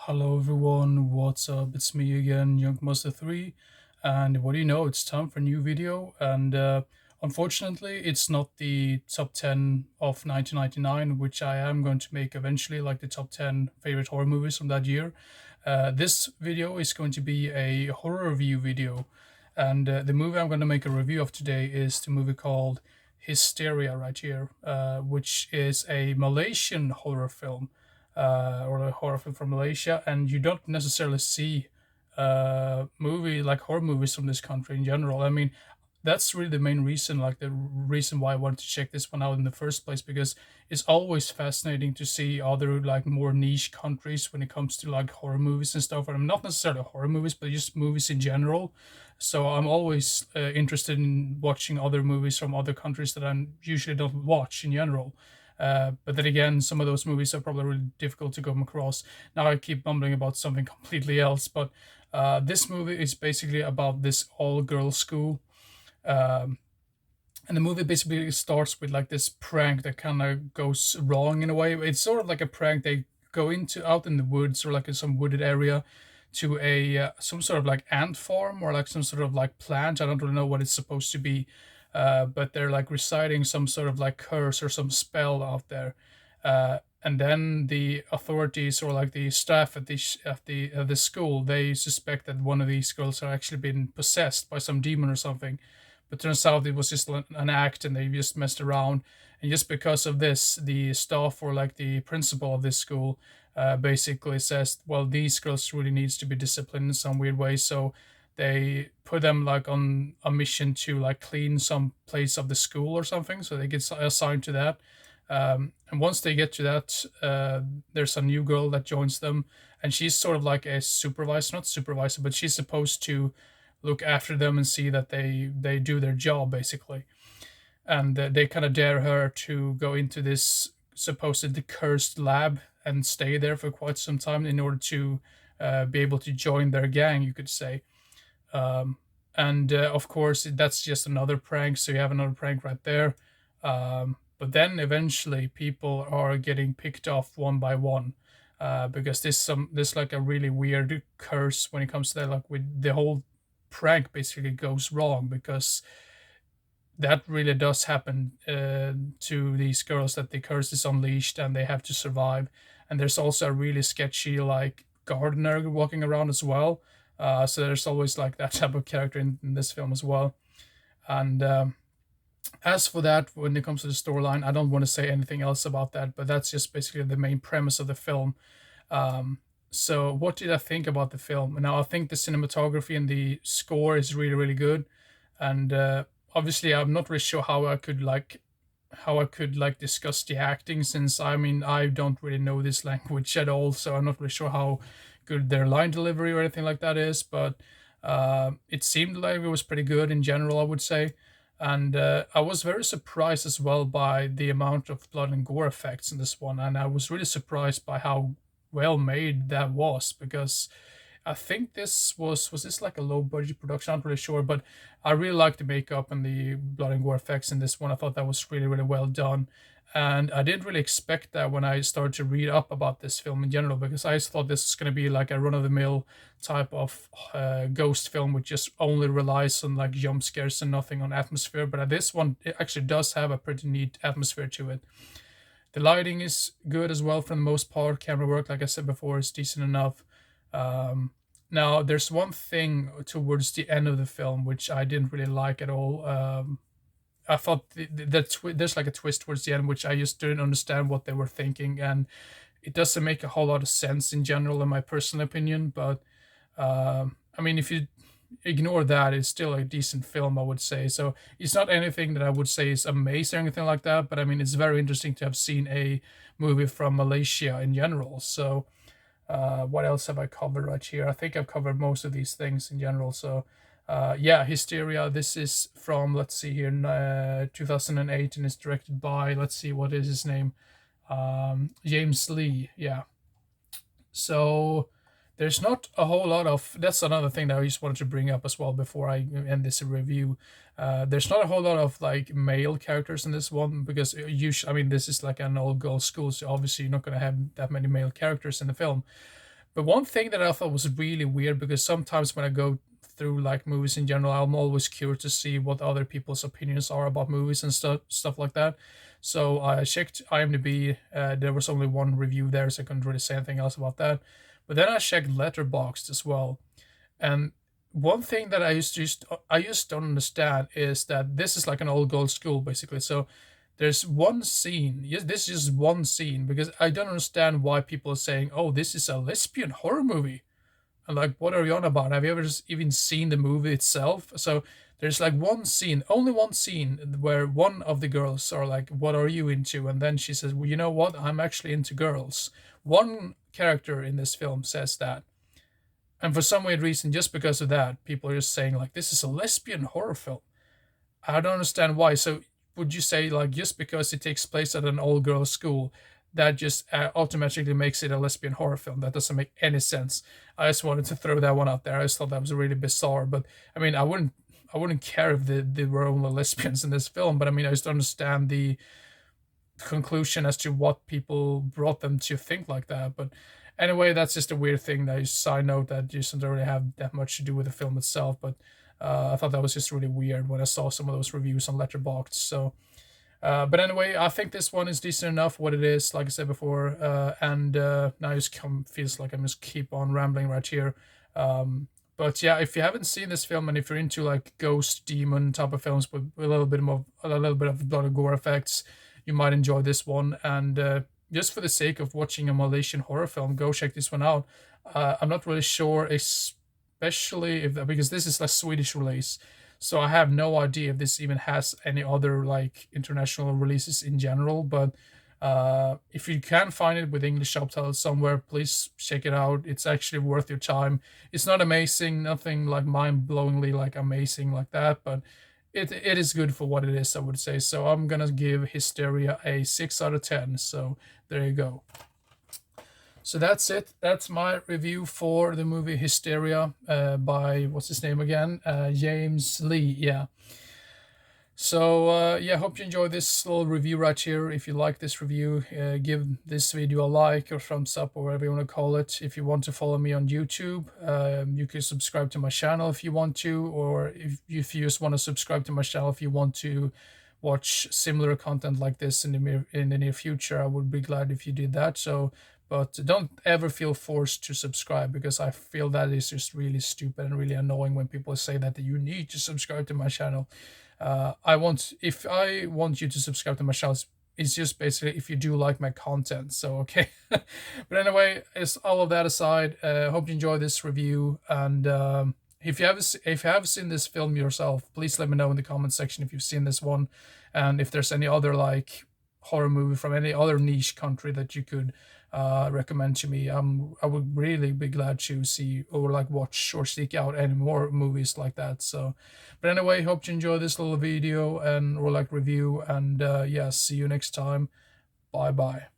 Hello everyone, what's up? It's me again, Junkmaster3, and what do you know? It's time for a new video. And unfortunately, it's not the top 10 of 1999, which I am going to make eventually, like the top 10 favorite horror movies from that year. This video is going to be a horror review video, and the movie I'm going to make a review of today is the movie called Histeria, right here, which is a Malaysian horror film, or a horror film from Malaysia, and you don't necessarily see movie like horror movies from this country in general. I mean, that's really the main reason, like the reason why I wanted to check this one out in the first place, because it's always fascinating to see other like more niche countries when it comes to like horror movies and stuff. And I'm not necessarily horror movies, but just movies in general. So I'm always interested in watching other movies from other countries that I usually don't watch in general. But then again, some of those movies are probably really difficult to come across. Now I keep mumbling about something completely else, but this movie is basically about this all-girls school. Um, and the movie basically starts with like this prank that kind of goes wrong in a way. It's sort of like a prank. They go into out in the woods or like in some wooded area to a some sort of like ant farm or like some sort of like plant. I don't really know what it's supposed to be, but they're like reciting some sort of like curse or some spell out there. And then the authorities or like the staff at the school, they suspect that one of these girls are actually been possessed by some demon or something, but turns out it was just an act and they just messed around. And just because of this, the staff or like the principal of this school basically says, well, these girls really needs to be disciplined in some weird way. So they put them like on a mission to like clean some place of the school or something. So they get assigned to that. And once they get to that, there's a new girl that joins them, and she's sort of like a supervisor, not supervisor, but she's supposed to look after them and see that they do their job basically. And they kind of dare her to go into this supposedly cursed lab and stay there for quite some time in order to be able to join their gang, you could say. And of course, that's just another prank. So you have another prank right there. But then eventually, people are getting picked off one by one, because this like a really weird curse when it comes to that. Like with the whole prank basically goes wrong because that really does happen to these girls, that the curse is unleashed and they have to survive. And there's also a really sketchy like gardener walking around as well. So there's always like that type of character in this film as well. And as for that, when it comes to the storyline, I don't want to say anything else about that, but that's just basically the main premise of the film. So what did I think about the film? Now, I think the cinematography and the score is really, really good. And obviously, I'm not really sure how I could like discuss the acting, since I mean I don't really know this language at all, so I'm not really sure how good their line delivery or anything like that is. But it seemed like it was pretty good in general, I would say. And I was very surprised as well by the amount of blood and gore effects in this one, and I was really surprised by how well made that was, because I think this was this like a low budget production? I'm not really sure, but I really liked the makeup and the blood and gore effects in this one. I thought that was really, really well done. And I didn't really expect that when I started to read up about this film in general, because I just thought this was going to be like a run of the mill type of ghost film, which just only relies on like jump scares and nothing on atmosphere. But this one, it actually does have a pretty neat atmosphere to it. The lighting is good as well for the most part. Camera work, like I said before, is decent enough. Now, there's one thing towards the end of the film which I didn't really like at all. I thought there's like a twist towards the end which I just didn't understand what they were thinking, and it doesn't make a whole lot of sense in general, in my personal opinion. But I mean, if you ignore that, it's still a decent film, I would say. So it's not anything that I would say is amazing or anything like that, but I mean, it's very interesting to have seen a movie from Malaysia in general. So what else have I covered right here? I think I've covered most of these things in general. So yeah, Hysteria. This is from, let's see here, 2008, and it's directed by, let's see, what is his name? James Lee. Yeah. So there's not a whole lot of. That's another thing that I just wanted to bring up as well before I end this review. There's not a whole lot of like male characters in this one, because usually, I mean, this is like an all girls school, so obviously you're not going to have that many male characters in the film. But one thing that I thought was really weird, because sometimes when I go through like movies in general, I'm always curious to see what other people's opinions are about movies and stuff like that. So I checked IMDb. There was only one review there, so I couldn't really say anything else about that. But then I checked Letterboxd as well, and one thing that I just don't understand is that this is like an old girls school basically. So there's one scene. Yes, this is just one scene, because I don't understand why people are saying, "Oh, this is a lesbian horror movie." And like, what are you on about? Have you ever just even seen the movie itself? So there's like one scene, only one scene, where one of the girls are like, "What are you into?" And then she says, "Well, you know what? I'm actually into girls." One character in this film says that. And for some weird reason, just because of that, people are just saying like, this is a lesbian horror film. I don't understand why. So would you say like, just because it takes place at an all girls school, that just automatically makes it a lesbian horror film? That doesn't make any sense. I just wanted to throw that one out there. I just thought that was really bizarre. But I mean, I wouldn't care if there were only lesbians in this film. But I mean, I just don't understand the conclusion as to what people brought them to think like that. But anyway, that's just a weird thing. That is a side note that doesn't really have that much to do with the film itself. But I thought that was just really weird when I saw some of those reviews on Letterboxd. So, but anyway, I think this one is decent enough what it is, like I said before. And now it just feels like I'm just keep on rambling right here. But yeah, if you haven't seen this film, and if you're into like ghost demon type of films with a little bit of blood and gore effects, you might enjoy this one. And just for the sake of watching a Malaysian horror film, go check this one out. I'm not really sure, especially if, because this is a Swedish release, so I have no idea if this even has any other like international releases in general. But if you can find it with English subtitles somewhere, please check it out. It's actually worth your time. It's not amazing, nothing like mind-blowingly like amazing like that, but it is good for what it is, I would say. So I'm gonna give Hysteria a 6 out of 10. So there you go. So that's it. That's my review for the movie Hysteria, by what's his name again? James Lee. Yeah. So yeah, hope you enjoyed this little review right here. If you like this review, give this video a like or thumbs up or whatever you want to call it. If you want to follow me on YouTube, you can subscribe to my channel if you want to, or if you just want to subscribe to my channel if you want to watch similar content like this in the near future, I would be glad if you did that. So, but don't ever feel forced to subscribe, because I feel that is just really stupid and really annoying when people say that you need to subscribe to my channel. If I want you to subscribe to my channel, it's just basically if you do like my content. So okay. But anyway, it's all of that aside. Hope you enjoy this review. And if you have seen this film yourself, please let me know in the comment section if you've seen this one, and if there's any other like horror movie from any other niche country that you could recommend to me. I would really be glad to see or like watch or seek out any more movies like that. So, but anyway, hope you enjoy this little video and or like review, and yeah, see you next time. Bye bye.